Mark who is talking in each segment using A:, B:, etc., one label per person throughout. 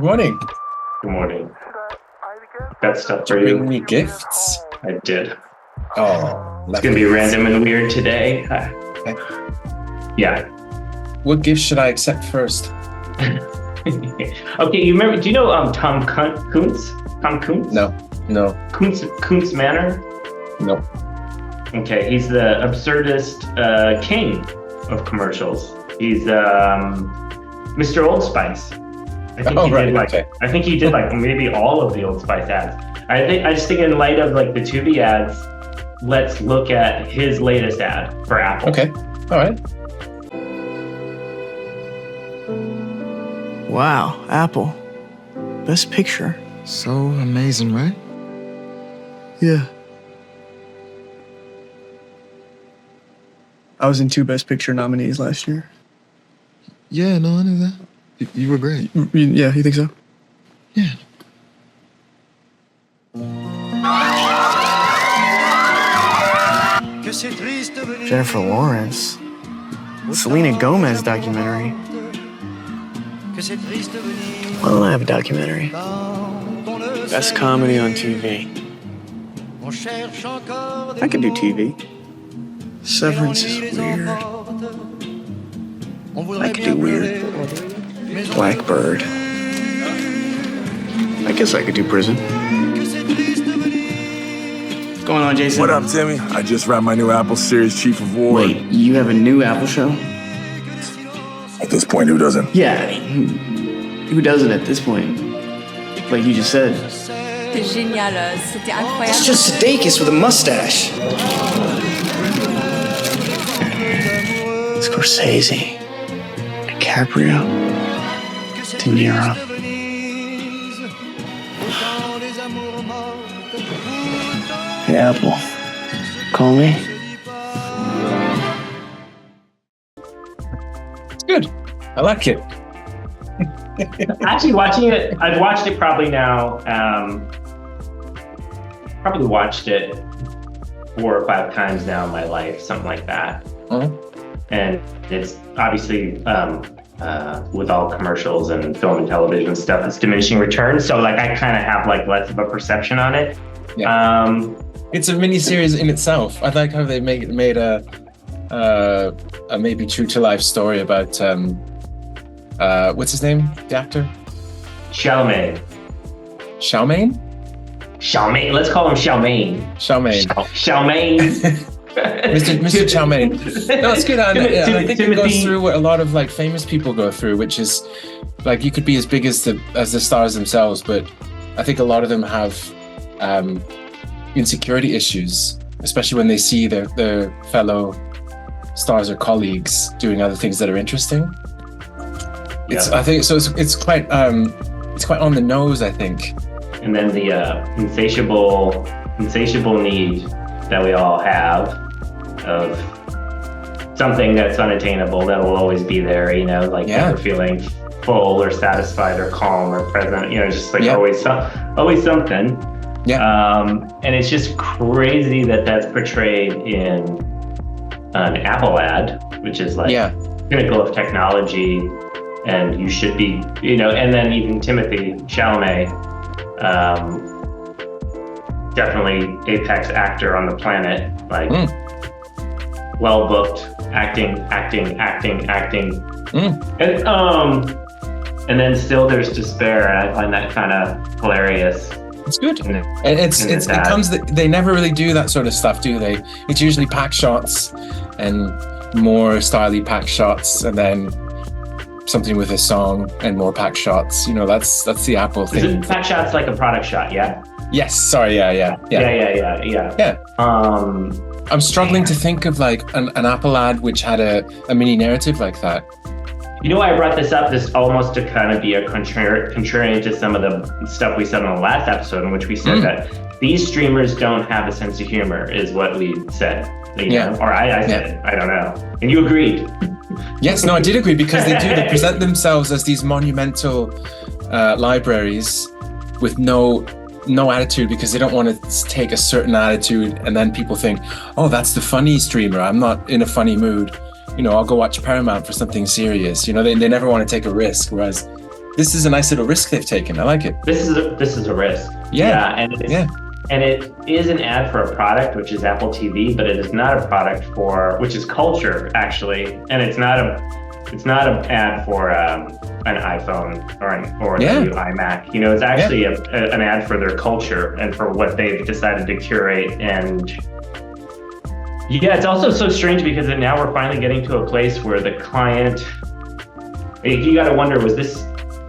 A: morning.
B: Good morning. Got stuff for
A: Bring
B: you.
A: me gifts.
B: I did.
A: Oh,
B: It's gonna be random and weird today. Yeah.
A: What gifts should I accept first?
B: Okay, you remember? Do you know Tom Kuntz? Tom Kuntz?
A: No.
B: Kuntz Manor.
A: No.
B: Okay, he's the absurdist king of commercials. He's Mr. Old Spice. I think he did like maybe all of the Old Spice ads. I just think in light of like the Tubi ads, let's look at his latest ad for Apple.
A: Okay. All right.
C: Wow, Apple. Best Picture.
D: So amazing, right?
C: Yeah. I was in 2 Best Picture nominees last year.
D: Yeah, no, I knew that. You were great.
C: Yeah, you think so?
D: Yeah.
C: Jennifer Lawrence. Selena Gomez documentary. Why don't I have a documentary? Best comedy on TV. I could do TV. Severance is weird. I could do weird. Blackbird. I guess I could do prison. What's going on, Jason?
E: What up, Timmy? I just wrapped my new Apple Series Chief of War.
C: Wait, you have a new Apple show?
E: At this point, who doesn't?
C: Yeah, I mean, who doesn't at this point? Like you just said.
F: C'était génial, c'était incroyable.
C: It's just Sudeikis with a mustache. Scorsese, DiCaprio, De Niro. Hey, Apple, call me.
A: It's good. I like it.
B: Actually, watching it, I've watched it probably now. Probably watched it 4 or 5 times now in my life, something like that.
A: Uh-huh.
B: And it's obviously with all commercials and film and television stuff, it's diminishing returns. So like I kind of have like less of a perception on it.
A: Yeah. It's a mini series in itself. I like how they made a maybe true to life story about what's his name? The actor?
B: Chalamet.
A: Xiaomain?
B: Xiaomain. Let's call him Xiaomain. Xiaomain.
A: Mr. Xiaomain. No, it's good. I think it goes through what a lot of like famous people go through, which is like you could be as big as the stars themselves, but I think a lot of them have insecurity issues, especially when they see their fellow stars or colleagues doing other things that are interesting. I think so. It's quite on the nose, I think.
B: And then the insatiable need that we all have of something that's unattainable that will always be there, never feeling full or satisfied or calm or present, just like always something. Yeah. And it's just crazy that that's portrayed in an Apple ad, which is like pinnacle of technology, and you should be, and then even Timothy Chalamet, definitely apex actor on the planet, like well booked, acting. And then still there's despair, and I find that kind of hilarious.
A: It's good. It comes. They never really do that sort of stuff, do they? It's usually pack shots and more styly pack shots, and then something with a song and more pack shots. That's the Apple thing.
B: Is it pack shots like a product shot? Yeah.
A: Yes. Sorry. Yeah. I'm struggling to think of like an Apple ad which had a mini narrative like that.
B: You know why I brought this up? This almost to kind of be a contrarian to some of the stuff we said on the last episode, in which we said that these streamers don't have a sense of humor, is what we said. Or I said it. I don't know. And you agreed.
A: Yes, no, I did agree, because they do. They present themselves as these monumental libraries with no attitude, because they don't want to take a certain attitude, and then people think, oh, that's the funny streamer. I'm not in a funny mood. I'll go watch Paramount for something serious. They never want to take a risk. Whereas this is a nice little risk they've taken. I like it.
B: This is a risk.
A: Yeah.
B: And it is an ad for a product, which is Apple TV, but it is not a product which is culture actually, and it's not an ad for an iPhone or a new iMac. You know, it's actually an ad for their culture and for what they've decided to curate. And yeah, it's also so strange because now we're finally getting to a place where the client, you got to wonder, was this,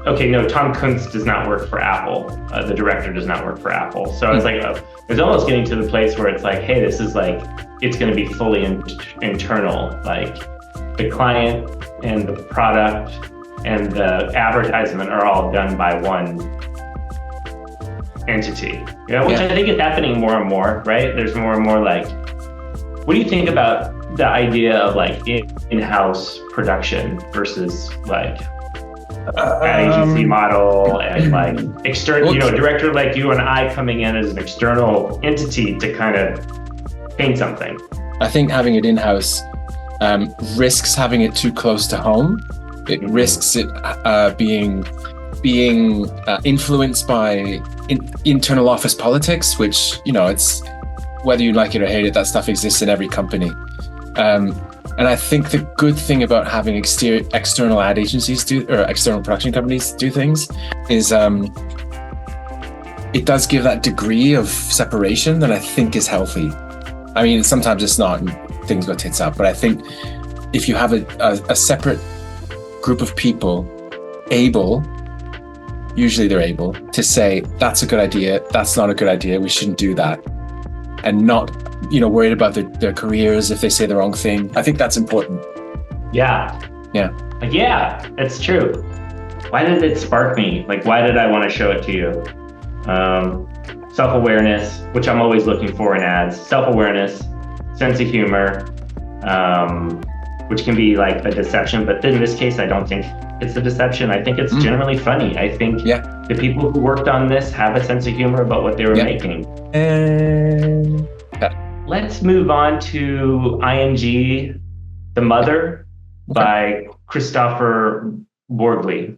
B: okay, no, Tom Kuntz does not work for Apple. The director does not work for Apple. So it's like, it's almost getting to the place where it's like, hey, this is like, it's going to be fully internal. Like the client and the product and the advertisement are all done by one entity. Which I think is happening more and more, right? There's more and more like, what do you think about the idea of like in-house production versus like an agency model and like external, a director like you and I coming in as an external entity to kind of paint something?
A: I think having it in-house risks having it too close to home. It risks it being influenced by internal office politics, which, it's whether you like it or hate it, that stuff exists in every company. And I think the good thing about having external ad agencies or external production companies do things is it does give that degree of separation that I think is healthy. I mean, sometimes it's not and things go tits up, but I think if you have a separate group of people usually they're able to say, that's a good idea, that's not a good idea, we shouldn't do that, and not worried about their careers if they say the wrong thing. I think that's important.
B: Yeah, it's true. Why did it spark me? Like, why did I want to show it to you? Self-awareness, which I'm always looking for in ads. Self-awareness, sense of humor, which can be like a deception, but in this case, I don't think it's a deception. I think it's generally funny. I think the people who worked on this have a sense of humor about what they were making. Let's move on to ING, The Mother by Christopher Borgli.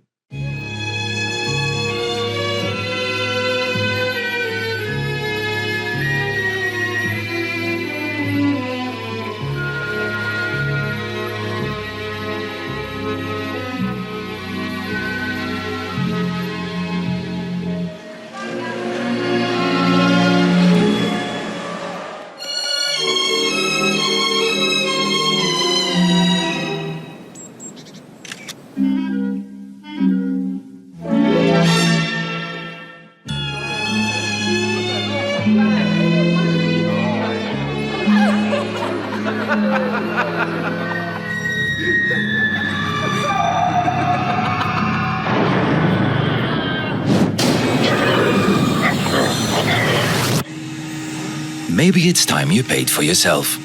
G: Maybe it's time you paid for yourself.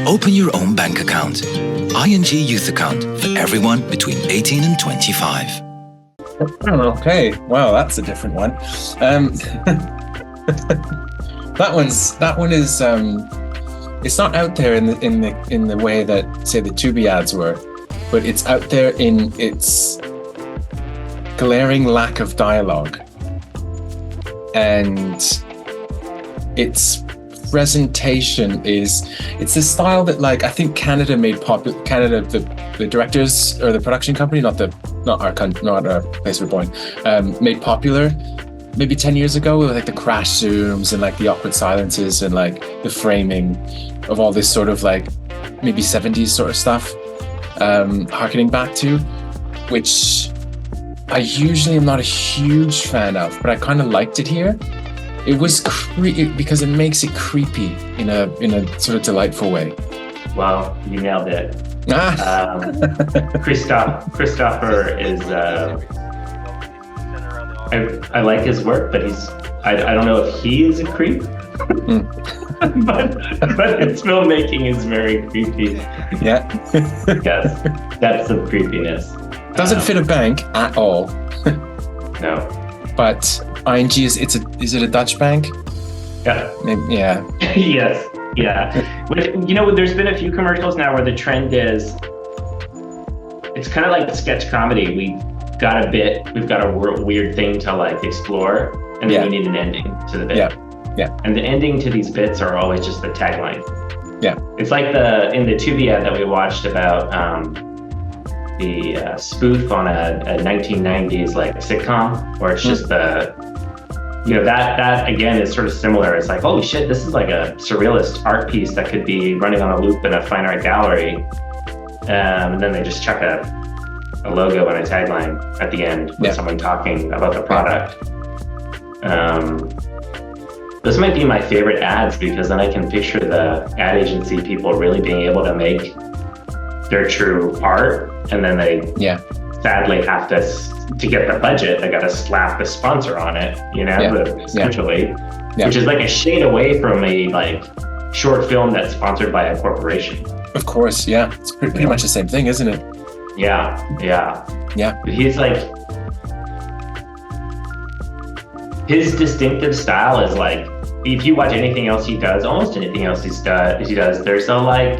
G: Open your own bank account. ING Youth Account for everyone between 18 and 25.
A: Okay, wow, that's a different one. That one is it's not out there in the way that, say, the Tubi ads were, but it's out there in its glaring lack of dialogue and its presentation it's a style that, like, I think Canada made popular. Canada, the directors or the production company, not our place we're born, made popular maybe 10 years ago with like the crash zooms and like the awkward silences and like the framing of all this sort of like maybe 70s sort of stuff, harkening back to, which I usually am not a huge fan of, but I kind of liked it here. It was because it makes it creepy in a sort of delightful way.
B: Wow, you nailed it. Christopher is I like his work, but I don't know if he is a creep. but his filmmaking is very creepy.
A: Yeah.
B: Yes, that's some creepiness.
A: Doesn't fit a bank at all.
B: No.
A: But ING is it a Dutch bank?
B: Yeah.
A: Maybe, yeah.
B: Yes. Yeah. There's been a few commercials now where the trend is, it's kind of like sketch comedy. got a bit, we've got a weird thing to like explore, and then we need an ending to the bit.
A: Yeah.
B: And the ending to these bits are always just the tagline.
A: Yeah.
B: It's like in the Tubi ad that we watched about the spoof on a 1990s like sitcom, where it's just that again is sort of similar. It's like, holy shit, this is like a surrealist art piece that could be running on a loop in a fine art gallery. And then they just chuck a logo and a tagline at the end with someone talking about the product. Those might be my favorite ads, because then I can picture the ad agency people really being able to make their true art, and then they sadly have to get the budget, they got to slap the sponsor on it, essentially, which is like a shade away from a like short film that's sponsored by a corporation.
A: Of course, yeah. It's pretty much the same thing, isn't it?
B: Yeah. But he's like, his distinctive style is like, if you watch anything else he does, almost anything else he does, there's a like,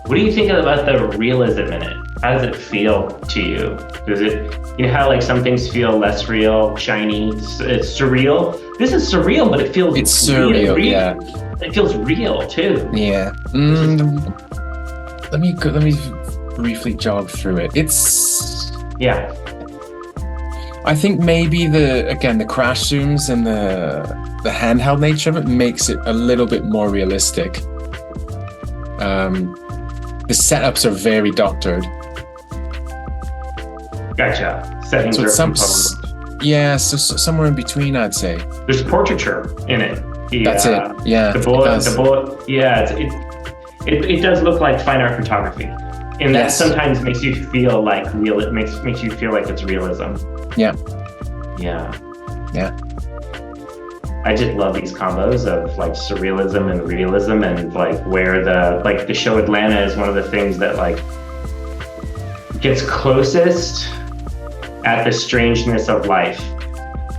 B: what do you think about the realism in it? How does it feel to you? Does it, how like some things feel less real, shiny, it's surreal? This is surreal, but it feels
A: surreal,
B: real.
A: yeah.
B: It feels real too.
A: Yeah. Let me briefly jog through it. I think maybe the crash zooms and the handheld nature of it makes it a little bit more realistic. The setups are very doctored.
B: Gotcha. Settings are composed.
A: Yeah, so somewhere in between, I'd say.
B: There's portraiture in it.
A: That's it. Yeah.
B: The bullet. Yeah, it does look like fine art photography, and that sometimes makes you feel like real. It makes you feel like it's realism. Yeah. I just love these combos of like surrealism and realism, and like where the show Atlanta is one of the things that like gets closest at the strangeness of life.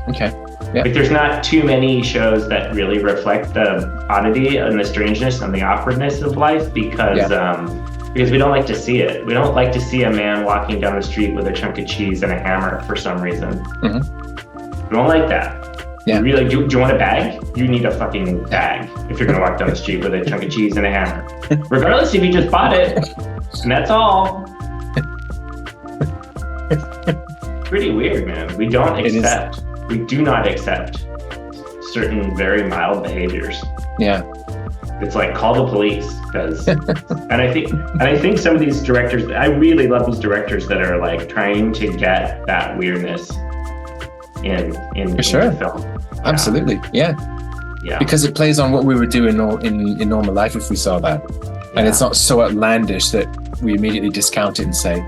B: Okay. Yeah. Like there's not too many shows that really reflect the oddity and the strangeness and the awkwardness of life, because we don't like to see it. We don't like to see a man walking down the street with a chunk of cheese and a hammer for some reason. We don't like that. Yeah. Really, do you want a bag? You need a fucking bag if you're gonna walk down the street with a chunk of cheese and a hammer. Regardless if you just bought it, and that's all. Pretty weird, man. We do not accept certain very mild behaviors. Yeah. It's like, call the police, because and I think some of these directors, I really love these directors that are like trying to get that weirdness in film. Absolutely. Yeah. Because it plays on what we would do in normal life if we saw that. And it's not so outlandish that we immediately discount it and say,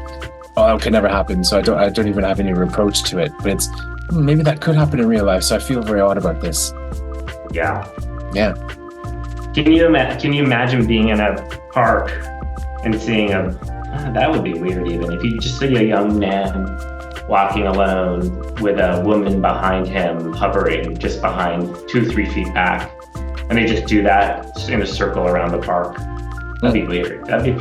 B: oh, that could never happen, so I don't even have any reproach to it. But it's, maybe that could happen in real life, so I feel very odd about this. Yeah. Can you imagine being in a park and seeing that would be weird even, if you just see a young man walking alone with a woman behind him hovering just behind 2-3 feet back, and they just do that in a circle around the park. That'd be weird. That'd be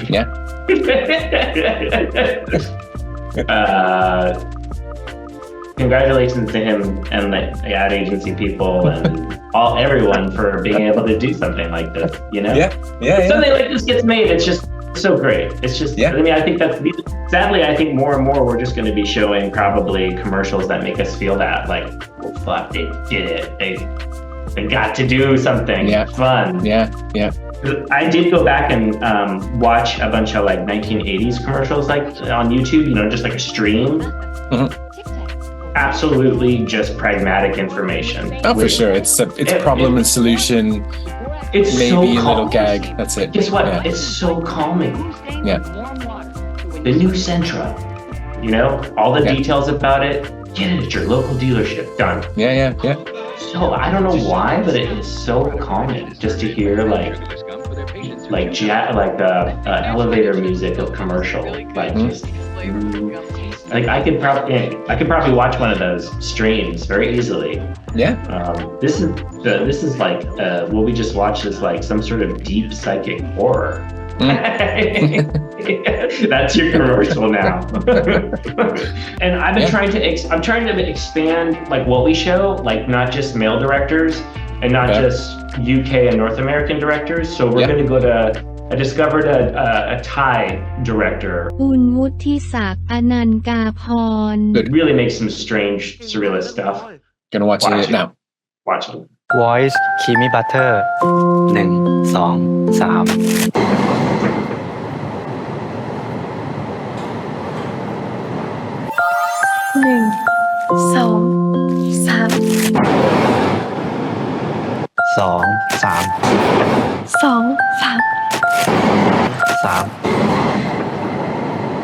B: congratulations to him and the ad agency people and everyone for being able to do something like this, something like this gets made. It's just so great. It's just, I mean, I think sadly, I think more and more we're just going to be showing probably commercials that make us feel that, like, well, fuck, they did it. They got to do something fun. I did go back and watch a bunch of like 1980s commercials, like on YouTube, just like a stream. Absolutely just pragmatic information. Oh, for sure. It's problem and solution. It's maybe so a little gag. That's it. Guess what? Yeah. It's so calming. Yeah. The new Sentra, all the details about it, get it at your local dealership. Done. Yeah. So I don't know why, but it is so calming just to hear like the elevator music of commercial, like just like I could probably watch one of those streams very easily. Yeah. This is like what we just watched is like some sort of deep psychic horror. That's your commercial now. And I've been trying to expand like what we show, like not just male directors and not just UK and North American directors. So we're going to go to. I discovered a Thai director.
H: คุณวุฒิศักดิ์ อนันต์ กาพร
B: It really makes some strange, surrealist stuff.
A: Gonna watch it now.
B: Watch it.
I: Voice Kimi Butter 1 2 3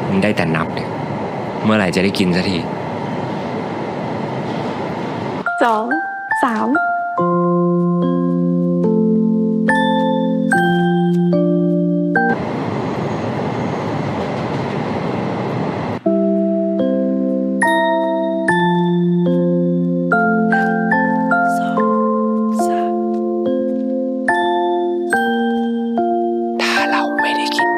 J: มึงได้แต่นับเนี่ยเมื่อไหร่จะได้กินสักที ถ้าเราไม่ได้กิน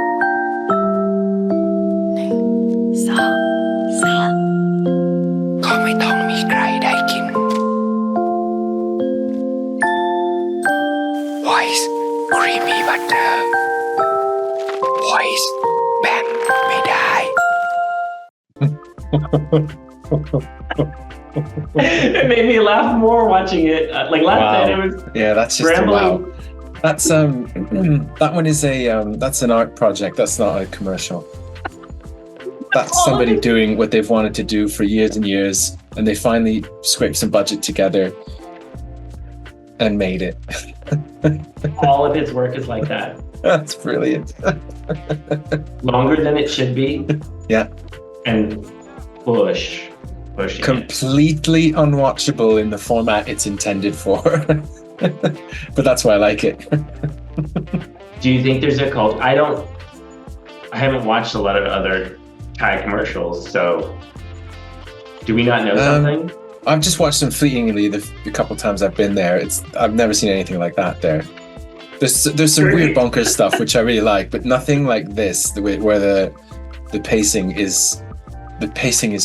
J: ก็ไม่ต้องมีใครได้กิน Voice Creamy Butter Voice แบ่งไม่ได้
B: It made me laugh more watching it. Like last night, it was
A: that's just
B: rambling.
A: wow. That's that one is a that's an art project. That's not a commercial. That's somebody doing what they've wanted to do for years and years, and they finally scraped some budget together and made it.
B: All of his work is like that.
A: That's brilliant.
B: Longer than it should be.
A: Yeah.
B: And pushing
A: completely unwatchable in the format it's intended for. But that's why I like it.
B: Do you think there's a cult? I haven't watched a lot of other Thai commercials, so do we not know something?
A: I've just watched them fleetingly the couple times I've been there. I've never seen anything like that there. There's some weird bonkers stuff which I really like, but nothing like this, where the pacing is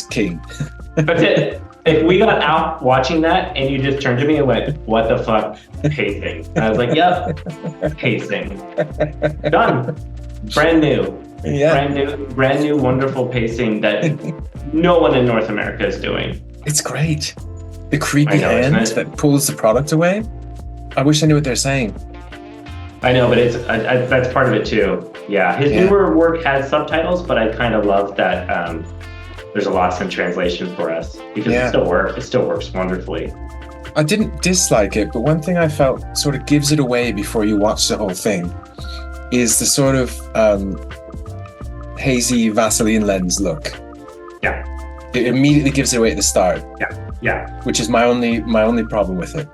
A: king.
B: But if we got out watching that and you just turned to me and went, "What the fuck, pacing?" And I was like, "Yep, pacing, done, brand new."
A: Yeah.
B: Brand new, wonderful pacing that no one in North America is doing.
A: It's great. The creepy hand that pulls the product away. I wish I knew what they're saying.
B: I know, but that's part of it too. Yeah, his newer work has subtitles, but I kind of love that there's a loss in translation for us because it still works wonderfully.
A: I didn't dislike it, but one thing I felt sort of gives it away before you watch the whole thing is the sort of hazy Vaseline lens look.
B: Yeah.
A: It immediately gives it away at the start.
B: Yeah.
A: Which is my only problem with it.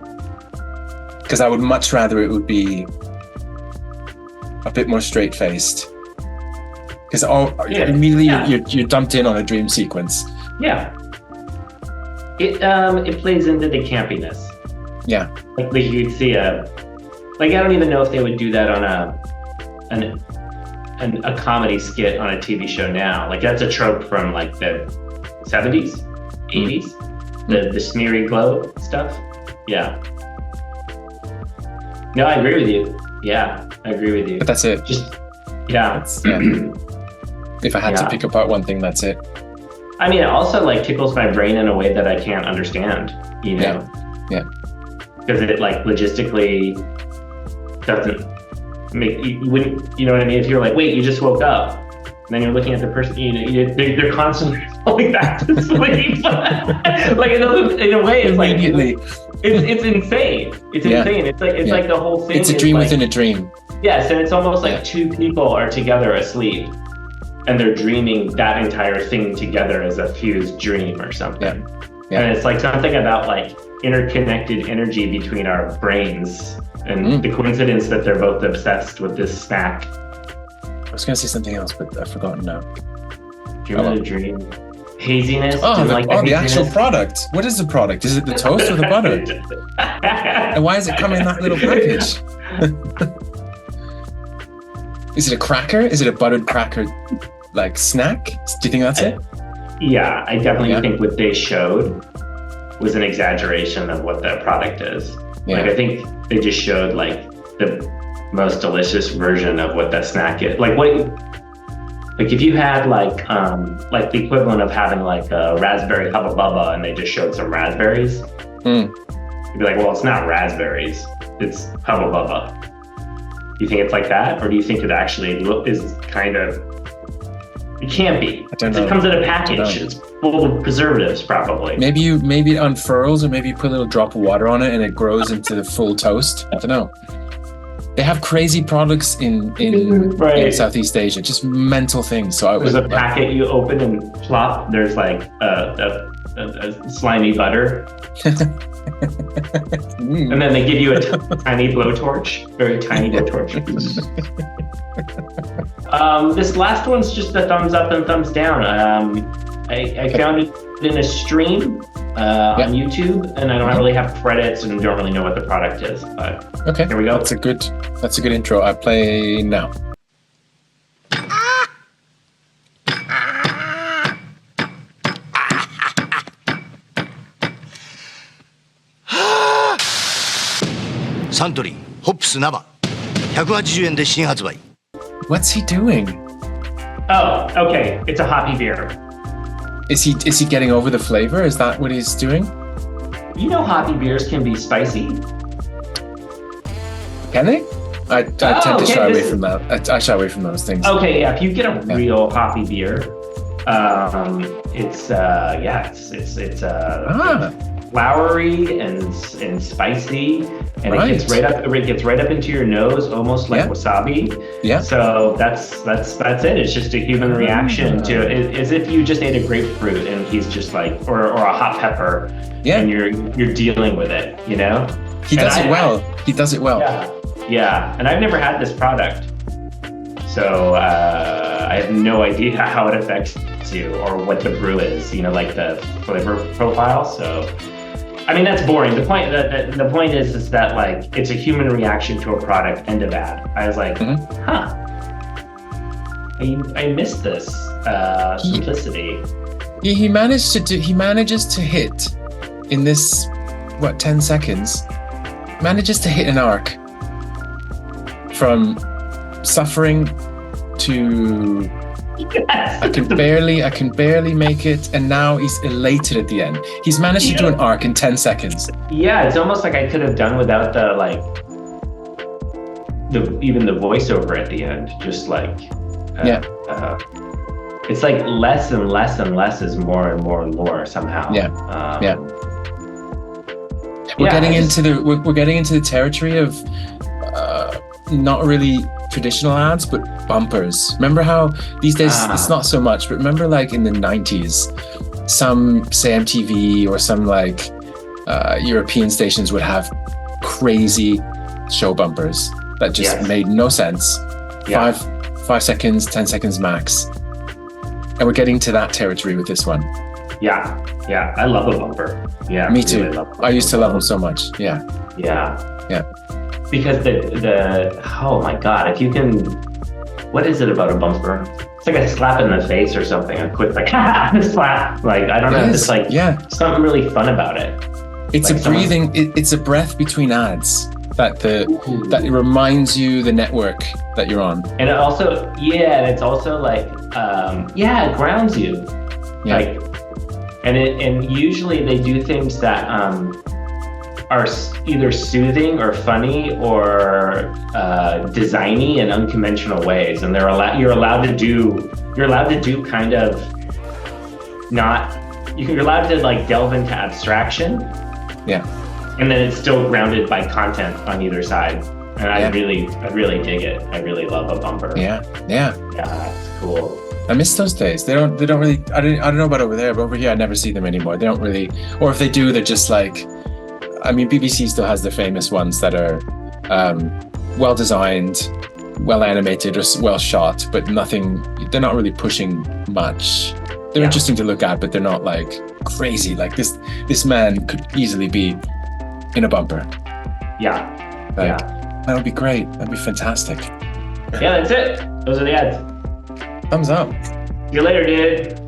A: Because I would much rather it would be a bit more straight-faced. Because immediately you're dumped in on a dream sequence.
B: Yeah. It plays into the campiness.
A: Yeah.
B: Like you'd see I don't even know if they would do that on a comedy skit on a TV show now. Like that's a trope from like the 70s, 80s, the smeary glow stuff. Yeah. No, I agree with you. Yeah, I agree with you.
A: But that's it.
B: Just, yeah.
A: If I had to pick apart one thing, that's it.
B: I mean, it also like tickles my brain in a way that I can't understand, you know?
A: Yeah.
B: Because it like logistically doesn't make you wouldn't, you know what I mean? If you're like, wait, you just woke up, and then you're looking at the person, they're constantly falling back to sleep. Like in a way, it's
A: immediately.
B: It's insane. It's insane. It's like the whole thing.
A: It's a dream within a dream.
B: Yes, and it's almost like two people are together asleep, and they're dreaming that entire thing together as a fused dream or something. And it's like something about like interconnected energy between our brains. And the coincidence that they're both obsessed with this snack.
A: I was going to say something else, but I've forgotten now.
B: Dream of a dream. Haziness.
A: The actual product. What is the product? Is it the toast or the butter? And why does it come in that little package? Is it a cracker? Is it a buttered cracker like snack? Do you think that's it?
B: Yeah, I definitely think what they showed was an exaggeration of what the product is.
A: Yeah.
B: Like I think they just showed like the most delicious version of what that snack is. Like if you had like the equivalent of having like a raspberry Hubba Bubba and they just showed some raspberries, you'd be like, well, it's not raspberries, it's Hubba Bubba. Do you think it's like that, or do you think it actually is kind of? It can't be.
A: I don't know.
B: It comes in a package. It's full of preservatives, probably.
A: Maybe it unfurls, or maybe you put a little drop of water on it and it grows into the full toast. I don't know. They have crazy products in Southeast Asia, just mental things. So
B: there's a packet you open and plop. There's like a slimy butter, and then they give you a tiny blowtorch, very tiny blowtorch. This last one's just a thumbs up and thumbs down. I found it in a stream on YouTube, and I don't really have credits and don't really know what the product is. But
A: okay,
B: here we go.
A: That's a good intro. I play now.
K: Suntory Hops Nava 180円で新発売
A: What's he doing?
B: Oh, okay. It's a hoppy beer.
A: Is he getting over the flavor? Is that what he's doing?
B: You know, hoppy beers can be spicy.
A: Can they? I tend to shy away from that. I shy away from those things.
B: Okay, yeah. If you get a real hoppy beer, it's flowery and spicy, and it gets right up into your nose, almost like wasabi. Yeah. So that's it. It's just a human reaction to it, as if you just ate a grapefruit and he's just like, or a hot pepper, and you're dealing with it. You know.
A: He does it well. He does it well.
B: Yeah. And I've never had this product, so I have no idea how it affects you or what the brew is. You know, like the flavor profile. So. I mean, that's boring. The point is that like it's a human reaction to a product and a bad. I was like, I missed this simplicity.
A: He manages to hit in this 10 seconds. Manages to hit an arc from suffering to I can barely make it, and now he's elated at the end. He's managed to do an arc in 10 seconds.
B: Yeah, it's almost like I could have done without even the voiceover at the end. Just like it's like less and less and less is more and more and more somehow. We're getting into the territory of not really traditional ads, but bumpers. Remember how these days it's not so much, but remember like in the 90s, some say MTV or some like European stations would have crazy show bumpers that just made no sense. 5 seconds, 10 seconds max. And we're getting to that territory with this one. Yeah. I love a bumper. Yeah.
A: Me too. Really I used to love them so much. Yeah.
B: Because oh my God, if you can, what is it about a bumper? It's like a slap in the face or something. A quick like slap. Like I don't know. It's like something really fun about it.
A: It's like breathing. It's a breath between ads that it reminds you the network that you're on.
B: And it also it's also like it grounds you. Yeah. Like, and usually they do things that are either soothing or funny or designy in unconventional ways, and you're allowed to do kind of you're allowed to like delve into abstraction, and then it's still grounded by content on either side. And I really dig it. I really love a bumper.
A: Yeah,
B: it's cool.
A: I miss those days. They don't really. I don't know about over there, but over here I never see them anymore. They don't really, or if they do, they're just like. I mean, BBC still has the famous ones that are well designed, well animated, or well shot, but they're not really pushing much. They're interesting to look at, but they're not like crazy. Like this man could easily be in a bumper.
B: That
A: would be great. That'd be fantastic.
B: Yeah, that's it. Those are the ads.
A: Thumbs up.
B: See you later, dude.